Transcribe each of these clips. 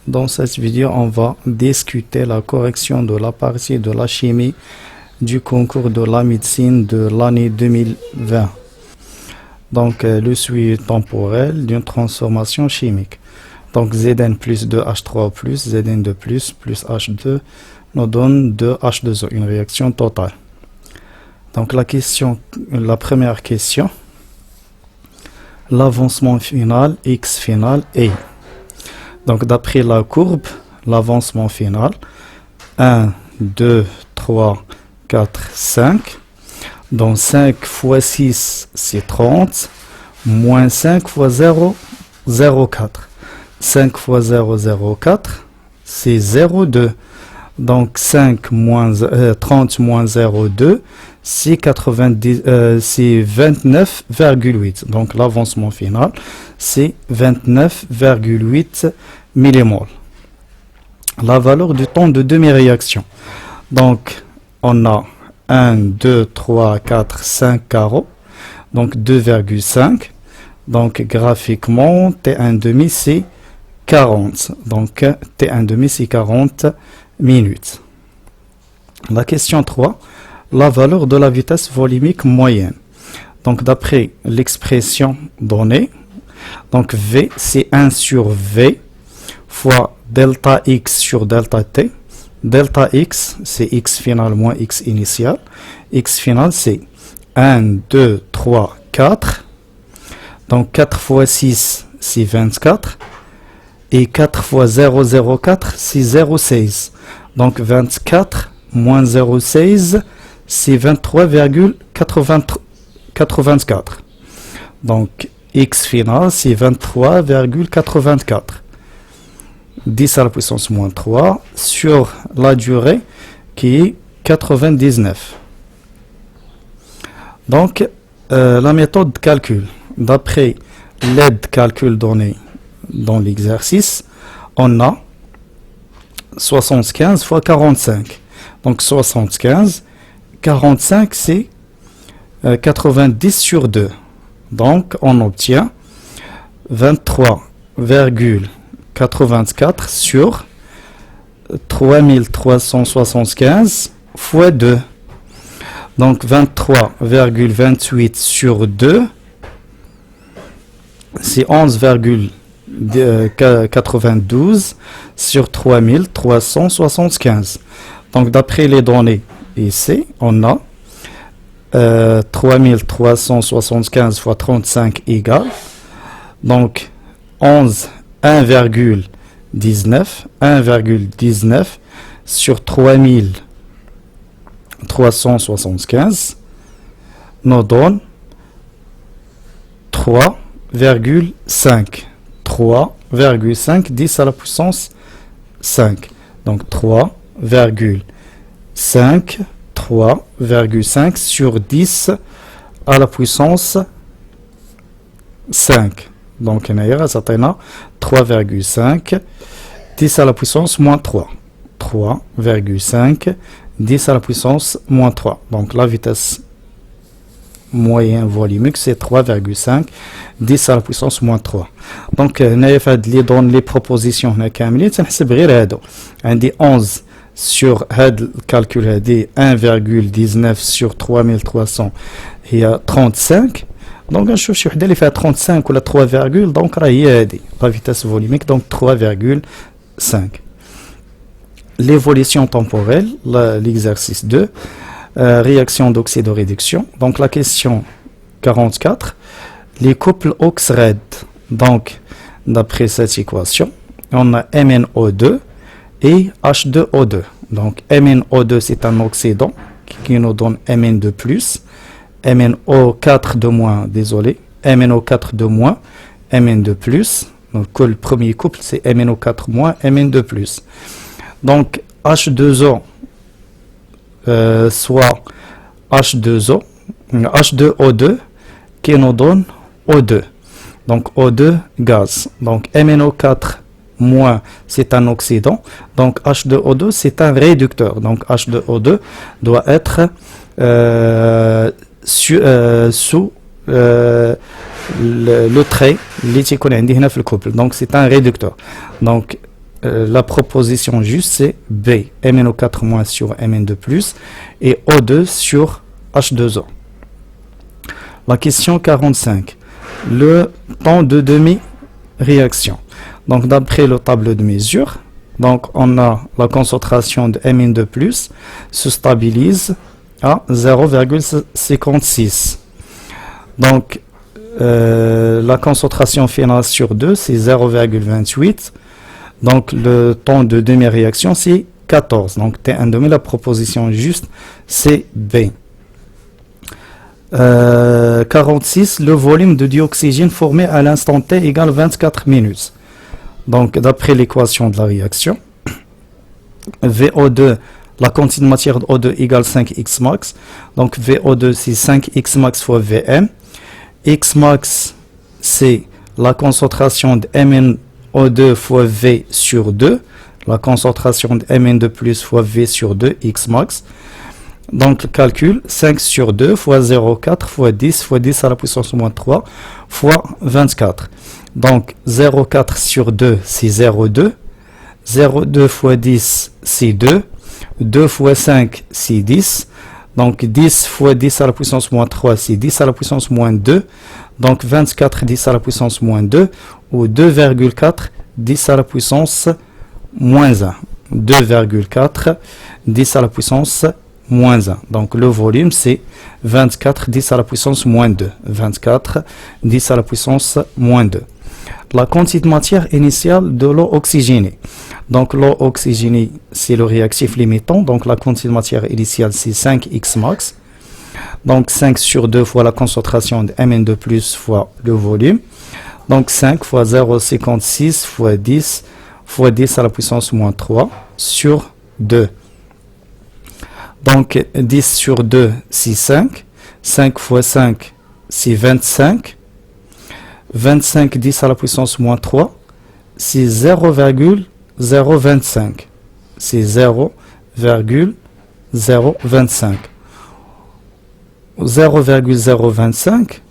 Dans cette vidéo, on va discuter la correction de la partie de la chimie du concours de la médecine de l'année 2020. Donc, le suivi temporel d'une transformation chimique. Donc, Zn plus 2H3 plus Zn2 plus H2 nous donne 2H2O, une réaction totale. Donc, la première question, l'avancement final, X final est. Donc, d'après la courbe, l'avancement final, 1, 2, 3, 4, 5. Donc, 5 fois 6, c'est 30. Moins 5 fois 0, 0,4. 5 fois 0, 0,4, c'est 0,2. Donc, 30 moins 0,2, c'est 29,8. Donc, l'avancement final, c'est 29,8 millimoles. La valeur du temps de demi-réaction. Donc, on a 1, 2, 3, 4, 5 carreaux. Donc, 2,5. Donc, graphiquement, T1,5, c'est 40. Donc, T1,5, c'est 40 minutes. La question 3. La valeur de la vitesse volumique moyenne. Donc, d'après l'expression donnée, donc V, c'est 1 sur V fois delta X sur delta T. Delta X, c'est X final moins X initial. X final, c'est 1, 2, 3, 4. Donc, 4 fois 6, c'est 24. Et 4 fois 0,04, c'est 0,16. Donc, 24 moins 0,16, c'est 23,84. Donc, X final, c'est 23,84. 10 à la puissance moins 3 sur la durée qui est 99. Donc, la méthode de calcul, d'après l'aide calcul donnée dans l'exercice, on a 75 fois 45. Donc 75, 45 c'est 90 sur 2. Donc on obtient 23,84 sur 3375 fois 2. Donc 23,28 sur 2, c'est 11,92 sur 3375. Donc, d'après les données ici, on a 3375 fois 35 égale. Donc, 1,19 sur 3375 nous donne 3,5. 10 à la puissance 5. Donc 3,5 sur 10 à la puissance 5. Donc on a 3,5 10 à la puissance moins 3. 3,5 10 à la puissance moins 3. Donc la vitesse moyen volumique, c'est 3,5 10 à la puissance moins 3. Donc, les donne les propositions. On dit 11 sur le calcul, 1,19 sur 3300 et 35. Donc, je suis allé faire 35 ou la 3, donc la vitesse volumique, donc 3,5. L'évolution temporelle, l'exercice 2. Réaction d'oxydoréduction. Donc la question 44, les couples OX-RED. Donc d'après cette équation, on a MnO2 et H2O2. Donc MnO2 c'est un oxydant qui nous donne Mn2+, MnO4 de moins, désolé, MnO4 de moins, Mn2+. Donc le premier couple c'est MnO4 moins, Mn2+. Donc H2O soit H2O, H2O2 qui nous donne O2. Donc O2 gaz. Donc MnO4 moins c'est un oxydant. Donc H2O2 c'est un réducteur. Donc H2O2 doit être sous le trait اللي تيكون عندي هنا في الكوبل. Donc c'est un réducteur. Donc la proposition juste, c'est B, MnO4- sur Mn2+, et O2 sur H2O. La question 45. Le temps de demi-réaction. Donc, d'après le tableau de mesure, donc on a la concentration de Mn2+, se stabilise à 0,56. Donc, la concentration finale sur 2, c'est 0,28. Donc, le temps de demi-réaction, c'est 14. Donc, T1,5, la proposition juste, c'est B. 46, le volume de dioxygène formé à l'instant T égale 24 minutes. Donc, d'après l'équation de la réaction, VO2, la quantité de matière de O2 égale 5x max. Donc, VO2, c'est 5x max fois Vm. X max, c'est la concentration de MnO2 fois V sur 2. La concentration de Mn2+ fois V sur 2, X max. Donc, le calcul, 5 sur 2 fois 0,4 fois 10 fois 10 à la puissance moins 3 fois 24. Donc, 0,4 sur 2, c'est 0,2. 0,2 fois 10, c'est 2. 2 fois 5, c'est 10. Donc, 10 fois 10 à la puissance moins 3, c'est 10 à la puissance moins 2. Donc, 24, 10 à la puissance moins 2. Ou 2,4, 10 à la puissance moins 1. 2,4, 10 à la puissance moins 1. Donc, le volume, c'est 24, 10 à la puissance moins 2. 24, 10 à la puissance moins 2. La quantité de matière initiale de l'eau oxygénée. Donc, l'eau oxygénée, c'est le réactif limitant. Donc, la quantité de matière initiale, c'est 5x max. Donc, 5 sur 2 fois la concentration de Mn2+ fois le volume. Donc, 5 fois 0,56 fois 10 fois 10 à la puissance moins 3 sur 2. Donc, 10 sur 2, c'est 5. 5 fois 5, c'est 25. 25, 10 à la puissance moins 3, c'est 0,025. C'est 0,025. 0,025,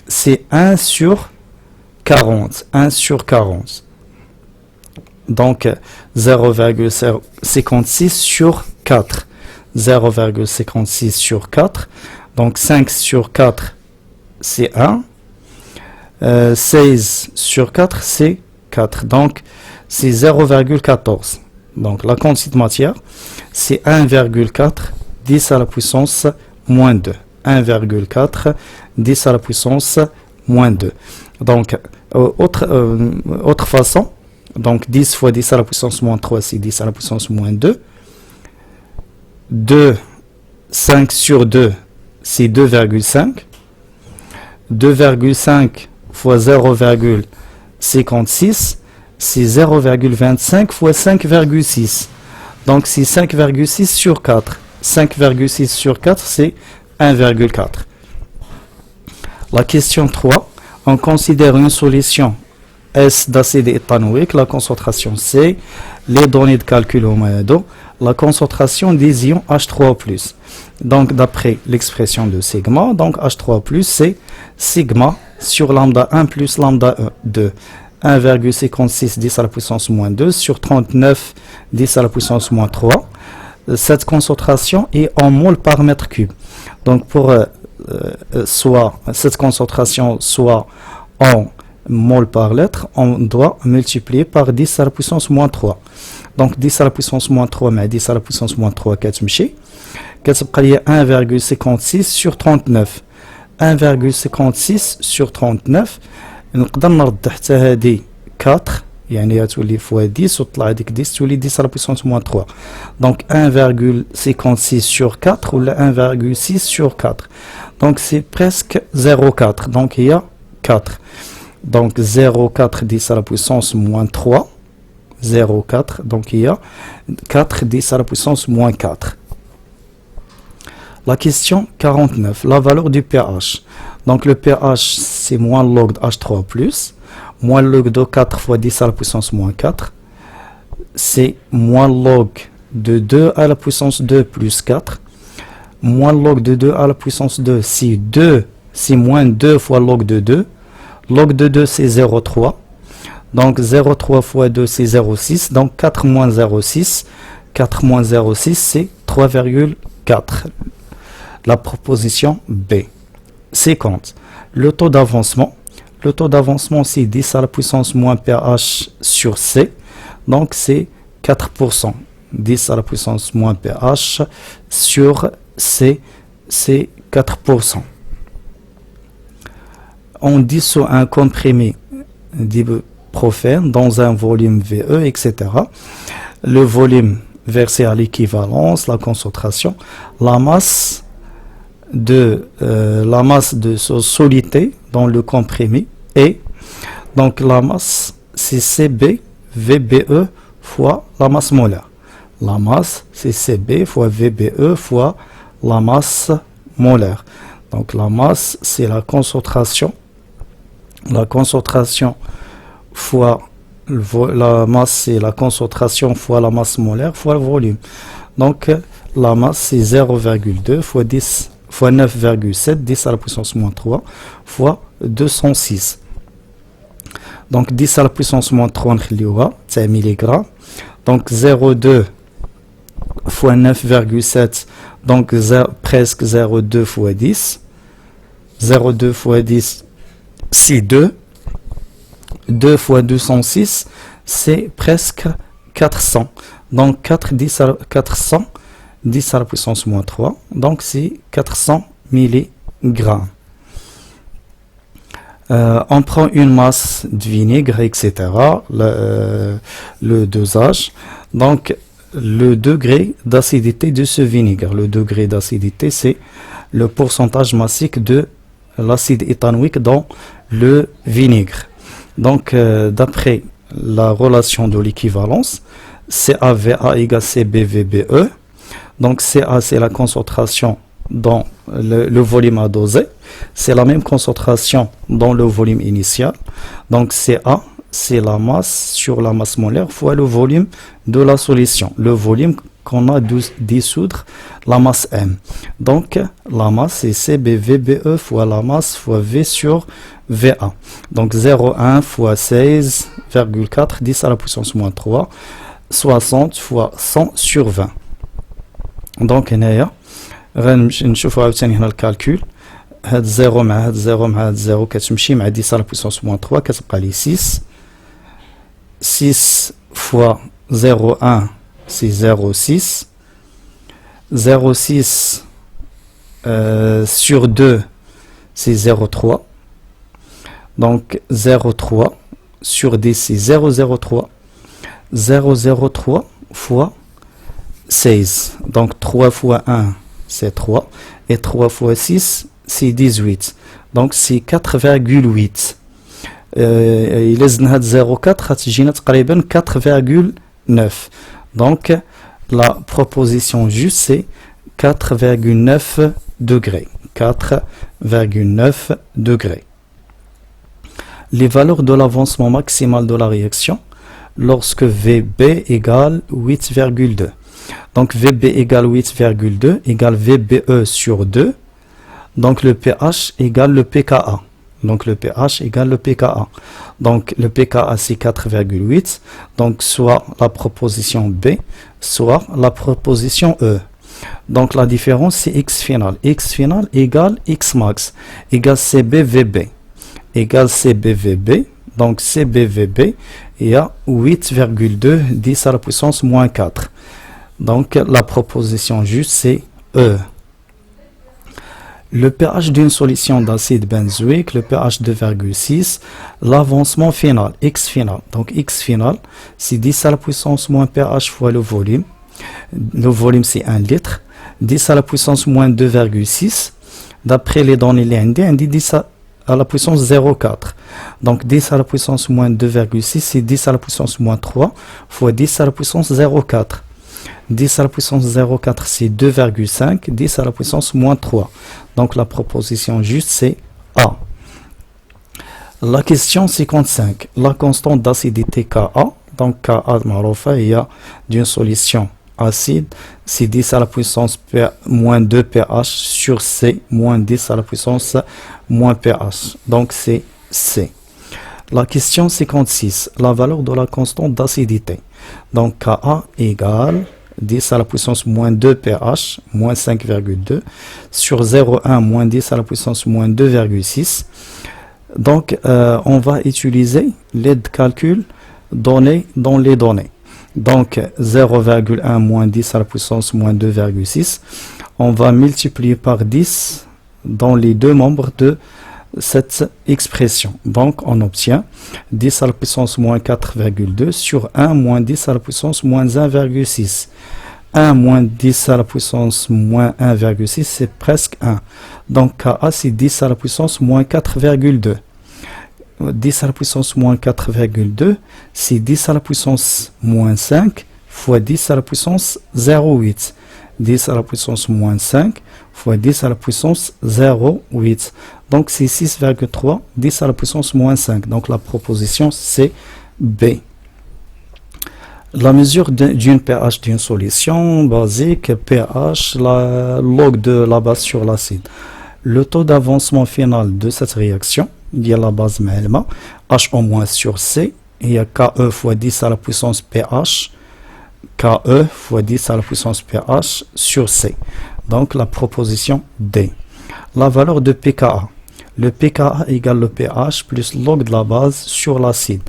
c'est 1 sur 40. 1 sur 40. Donc, 0,56 sur 4. 0,56 sur 4. Donc, 5 sur 4, c'est 1. 16 sur 4, c'est 4. Donc, c'est 0,14. Donc, la quantité de matière, c'est 1,4 10 à la puissance moins 2. 1,4 10 à la puissance moins 2. Donc, autre façon, donc 10 fois 10 à la puissance moins 3, c'est 10 à la puissance moins 2. 2, 5 sur 2, c'est 2,5. 2,5 fois 0,56, c'est 0,25 fois 5,6. Donc, c'est 5,6 sur 4. 5,6 sur 4, c'est 1,4. La question 3. On considère une solution S d'acide éthanoïque, la concentration C, les données de calcul au Mayado, la concentration des ions H3+. Donc, d'après l'expression de sigma, donc H3+, c'est sigma sur lambda 1 plus lambda 2. 1,56 10 à la puissance moins 2 sur 39 10 à la puissance moins 3. Cette concentration est en mol par mètre cube. Donc, pour soit cette concentration soit en mol par litre, on doit multiplier par 10 à la puissance moins 3. Donc, 10 à la puissance moins 3, mais 10 à la puissance moins 3, كتمشي 1,56 sur 39. 1,56 sur 39. نقدر نرد حتى هذه 4 يعني غتولي فوا 10 وطلع هذيك 10 تولي 10 على puissance moins 3. Donc 1,56 sur 4 ou 1,6 sur 4. Donc c'est presque 0,4. Donc il y a 4. Donc 0,4 10 à la puissance moins 3. 0,4. Donc il y a 4 10 à la puissance moins 4. La question 49, la valeur du pH. Donc le pH, c'est moins log de H3+, moins log de 4 fois 10 à la puissance moins 4, c'est moins log de 2 à la puissance 2 plus 4, moins log de 2 à la puissance 2, c'est moins 2 fois log de 2, log de 2 c'est 0,3, Donc 0,3 fois 2 c'est 0,6. Donc 4 moins 0,6. 4 moins 0,6 c'est 3,4. La proposition B. 50. Le taux d'avancement. Le taux d'avancement c'est 10 à la puissance moins pH sur C. Donc c'est 4%. 10 à la puissance moins pH sur C, c'est 4%. On dissout un comprimé d'ibuprofène dans un volume VE, etc. Le volume versé à l'équivalence, la concentration, la masse de solidité dans le comprimé et donc la masse c'est CB VBE fois la masse molaire. La masse c'est CB fois VBE fois la masse molaire. Donc la masse c'est la concentration fois la masse c'est la concentration fois la masse molaire fois le volume. Donc la masse c'est 0,2 fois 10 fois 9,7 10 à la puissance moins 3 fois 206. Donc 10 à la puissance moins 3 c'est mg. Donc 0,2 fois 9,7 donc presque 0,2 fois 10. 0,2 fois 10 c'est 2. 2 fois 206 c'est presque 400. Donc 400 10 à la puissance moins 3. Donc c'est 400 mg. On prend une masse de vinaigre, etc. Le dosage. Donc le degré d'acidité de ce vinaigre. Le degré d'acidité c'est le pourcentage massique de l'acide éthanoïque dans le vinaigre. Donc d'après la relation de l'équivalence, CAVA égale CBVBE. Donc CA c'est la concentration dans le volume à doser. C'est la même concentration dans le volume initial. Donc CA c'est la masse sur la masse molaire fois le volume de la solution. Le volume qu'on a dissoudre la masse M. Donc la masse c'est CBVBE fois la masse fois V sur VA. Donc 0,1 fois 16,4 10 à la puissance moins 3 60 fois 100 sur 20. Donc هنايا غنشوفوا عاوتاني هنا الكالكول. هاد 0 مع هاد 0 مع هاد 0 كتمشي مع 10 على بويسونس موان 3 كتبقى لي 6. 6 fois 0,1 c'est 0,6. 0,6 sur 2 c'est 0,3. Donc 0,3 sur 10 c'est 0,03. 0,03 fois 16. Donc 3 fois 1 c'est 3 et 3 fois 6 c'est 18. Donc c'est 4,8. إلا زدنا هاد 0,4 غتجينا تقريبا 4,9. Donc la proposition juste c'est 4,9 degrés. 4,9 degrés. Les valeurs de l'avancement maximal de la réaction lorsque VB égale 8,2. Donc VB égale 8,2 égale VBE sur 2. Donc le pH égale le pKa. Donc le pH égale le pKa. Donc le pKa c'est 4,8. Donc soit la proposition B, soit la proposition E. Donc la différence c'est X final. X final égale X max égale CBVB. Égale CBVB. Donc CBVB il y a 8,2 10 à la puissance moins 4. Donc la proposition juste c'est E. Le pH d'une solution d'acide benzoïque, le pH 2,6, l'avancement final, X final. Donc X final, c'est 10 à la puissance moins pH fois le volume. Le volume c'est 1 litre. 10 à la puissance moins 2,6. D'après les données l'indé, on dit 10 à la puissance 0,4. Donc 10 à la puissance moins 2,6, c'est 10 à la puissance moins 3 fois 10 à la puissance 0,4. 10 à la puissance 0,4 c'est 2,5, 10 à la puissance moins 3. Donc la proposition juste c'est A. La question 55. La constante d'acidité Ka, donc Ka il y a d'une solution acide, c'est 10 à la puissance moins 2 pH sur C moins 10 à la puissance moins pH. Donc c'est C. La question 56, la valeur de la constante d'acidité. Donc Ka égale 10 à la puissance moins 2 pH, moins 5,2, sur 0,1 moins 10 à la puissance moins 2,6. Donc on va utiliser les calculs donnés dans les données. Donc 0,1 moins 10 à la puissance moins 2,6. On va multiplier par 10 dans les deux membres de cette expression. Donc on obtient 10 à la puissance moins 4,2 sur 1 moins 10 à la puissance moins 1,6. 1 moins 10 à la puissance moins 1,6, c'est presque 1. Donc Ka, c'est 10 à la puissance moins 4,2. 10 à la puissance moins 4,2, c'est 10 à la puissance moins 5 fois 10 à la puissance 0,8. 10 à la puissance moins 5 fois 10 à la puissance 0,8. Donc c'est 6,3, 10 à la puissance moins 5. Donc la proposition c'est B. La mesure d'une pH d'une solution basique, pH, la log de la base sur l'acide. Le taux d'avancement final de cette réaction, il y a la base MLMA, HO- sur C, il y a Ke fois 10 à la puissance pH, Ke fois 10 à la puissance pH sur C. Donc la proposition D. La valeur de pKa. Le pKa égale le pH plus log de la base sur l'acide.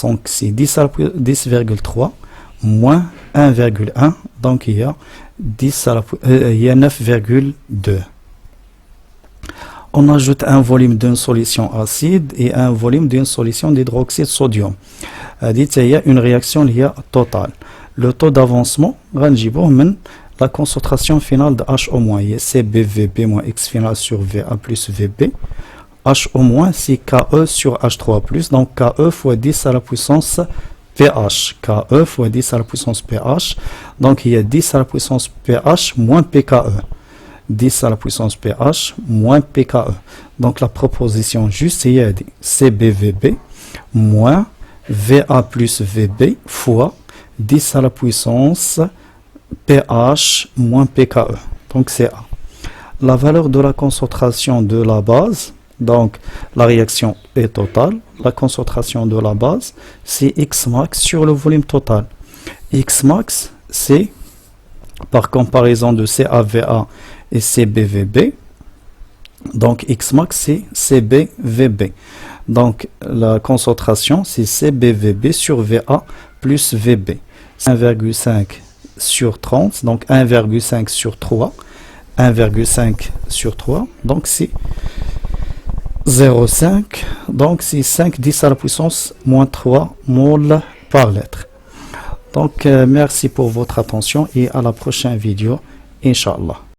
Donc c'est 10,3 moins 1,1. Donc il y a 9,2. On ajoute un volume d'une solution acide et un volume d'une solution d'hydroxyde de sodium. Il y a une réaction liée totale. Le taux d'avancement, la concentration finale de HO-, c'est BVB moins X final sur VA plus VB. HO-, c'est Ke sur H3+, donc Ke fois 10 à la puissance pH. Ke fois 10 à la puissance pH. Donc il y a 10 à la puissance pH moins pKe. 10 à la puissance pH moins pKe. Donc la proposition juste, c'est BVB moins VA plus VB fois 10 à la puissance pH moins pKe. Donc c'est A. La valeur de la concentration de la base, donc la réaction est totale. La concentration de la base, c'est X max sur le volume total. X max, c'est par comparaison de CAVA et CBVB. Donc X max, c'est CBVB. Donc la concentration, c'est CBVB sur VA plus VB. 1,5 sur 30, donc 1,5 sur 3. 1,5 sur 3, donc c'est 0,5, donc c'est 5 10 à la puissance moins 3 mol par litre. Donc merci pour votre attention et à la prochaine vidéo, Inch'Allah.